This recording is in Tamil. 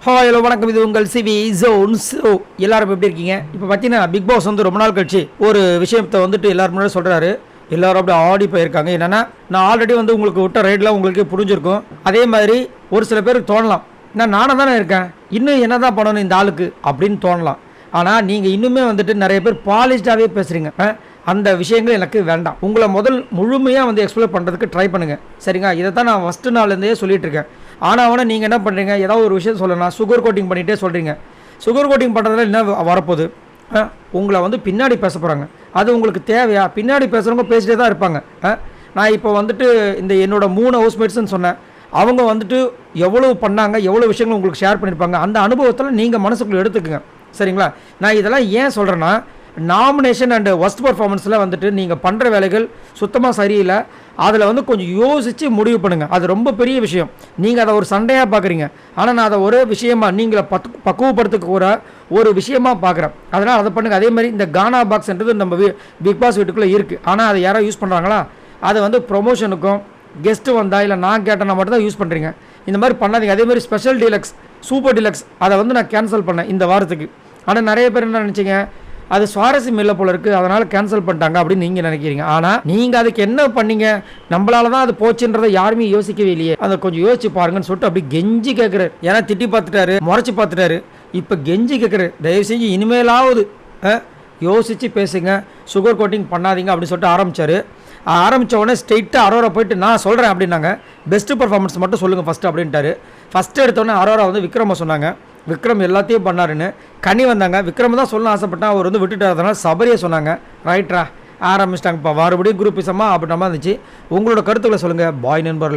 ஹலோ வணக்கம், இது உங்கள் சிவி ஜோன்ஸ். எல்லாரும் எப்படி இருக்கீங்க? இப்போ பார்த்தீங்கன்னா பிக் பாஸ் வந்து ரொம்ப நாள் கழிச்சு ஒரு விஷயத்தை வந்துட்டு எல்லாரும் முன்னாடி சொல்கிறாரு. எல்லாரும் அப்படி ஆடி போயிருக்காங்க. என்னென்னா, நான் ஆல்ரெடி வந்து உங்களுக்கு விட்ட ரைட்லாம் உங்களுக்கு புரிஞ்சிருக்கும். அதே மாதிரி ஒரு சில பேருக்கு தோணலாம், நானும் தானே இருக்கேன், இன்னும் என்ன தான் பண்ணணும் இந்த ஆளுக்கு அப்படின்னு தோணலாம். ஆனால் நீங்கள் இன்னுமே வந்துட்டு நிறைய பேர் பாலிஷ்டாகவே பேசுகிறீங்க. அந்த விஷயங்கள் எனக்கு வேண்டாம். உங்களை முழுமையாக வந்து எக்ஸ்ப்ளோர் பண்ணுறதுக்கு ட்ரை பண்ணுங்கள், சரிங்களா? இதை தான் நான் ஃபஸ்ட்டு நாள்லேருந்தே சொல்லிகிட்டு இருக்கேன். ஆனால் நீங்கள் என்ன பண்ணுறீங்க, ஏதாவது ஒரு விஷயம் சொல்லலாம், சுகர் கோட்டிங் பண்ணிகிட்டே சொல்கிறீங்க. சுகர் கோட்டிங் பண்ணுறதுல என்ன வரப்போகுது? உங்களை வந்து பின்னாடி பேச போகிறாங்க. அது உங்களுக்கு தேவையா? பின்னாடி பேசுகிறவங்க பேசிட்டே தான் இருப்பாங்க. நான் இப்போ வந்துட்டு இந்த என்னோடய 3 ஹவுஸ்மேட்ஸ்ன்னு சொன்னேன். அவங்க வந்துட்டு எவ்வளோ பண்ணாங்க, எவ்வளோ விஷயங்கள் உங்களுக்கு ஷேர் பண்ணியிருப்பாங்க. அந்த அனுபவத்தில் நீங்கள் மனசுக்குள்ளே எடுத்துக்குங்க, சரிங்களா? நான் இதெல்லாம் ஏன் சொல்கிறேன்னா, நாமினேஷன் அண்டு ஒஸ்ட் பர்ஃபார்மன்ஸில் வந்துட்டு நீங்கள் பண்ணுற வேலைகள் சுத்தமாக சரியில்லை. அதில் வந்து கொஞ்சம் யோசித்து முடிவு பண்ணுங்கள். அது ரொம்ப பெரிய விஷயம். நீங்கள் அதை ஒரு சண்டையாக பார்க்குறீங்க, ஆனால் நான் அதை ஒரே விஷயமாக நீங்களை பக்குவப்படுத்துக்கூட ஒரு விஷயமாக பார்க்குறேன். அதனால் அதை பண்ணுங்கள். அதே மாதிரி இந்த கானா பாக்ஸ்ன்றது நம்ம பிக் பாஸ் வீட்டுக்குள்ளே இருக்குது. ஆனால் அதை யாரோ யூஸ் பண்ணுறாங்களா? அதை வந்து ப்ரொமோஷனுக்கும் கெஸ்ட்டு வந்தால் இல்லை நான் கேட்டேன்னா மட்டும் தான் யூஸ் பண்ணுறீங்க. இந்த மாதிரி பண்ணாதீங்க. அதே மாதிரி ஸ்பெஷல் டீலக்ஸ், சூப்பர் டீலக்ஸ் அதை வந்து நான் கேன்சல் பண்ணேன் இந்த வாரத்துக்கு. ஆனால் நிறைய பேர் என்ன நினச்சிங்க, அது சுவாரஸ்யம் இல்லை போல இருக்குது, அதனால் கேன்சல் பண்ணிட்டாங்க அப்படின்னு நீங்கள் நினைக்கிறீங்க. ஆனால் நீங்கள் அதுக்கு என்ன பண்ணீங்க? நம்மளால தான் அது போச்சுன்றதை யாருமே யோசிக்கவே இல்லையே. அதை கொஞ்சம் யோசிச்சு பாருங்கன்னு சொல்லிட்டு அப்படி கெஞ்சி கேட்குறாரு. ஏன்னா திட்டி பார்த்துட்டாரு, முறைச்சி பார்த்துட்டாரு, இப்போ கெஞ்சி கேட்குறாரு. தயவு செஞ்சு இனிமேலாவது யோசித்து பேசுங்க, சுகர் கோட்டிங் பண்ணாதீங்க அப்படின்னு சொல்லிட்டு ஆரம்பித்த உடனே ஸ்ட்ரெயிட்டாக அரோரா போயிட்டு நான் சொல்கிறேன் அப்படின்னாங்க. பெஸ்ட்டு பர்ஃபார்மன்ஸ் மட்டும் சொல்லுங்கள் ஃபஸ்ட்டு அப்படின்ட்டாரு. ஃபஸ்ட்டு எடுத்தோடனே அரோரா வந்து விக்ரமை சொன்னாங்க. விக்ரம் எல்லாத்தையும் பண்ணாருன்னு. கனி வந்தாங்க. விக்ரம் தான் சொல்ல ஆசைப்பட்டா, அவர் வந்து விட்டுட்டு அதனால சபரியை சொன்னாங்க. ரைட்ரா ஆரம்பிச்சிட்டாங்கப்பா, மறுபடியும் குரூப்பிசமாக அப்படின்னா இருந்துச்சு. உங்களோட கருத்துக்களை சொல்லுங்கள் பாய் நண்பர்களே.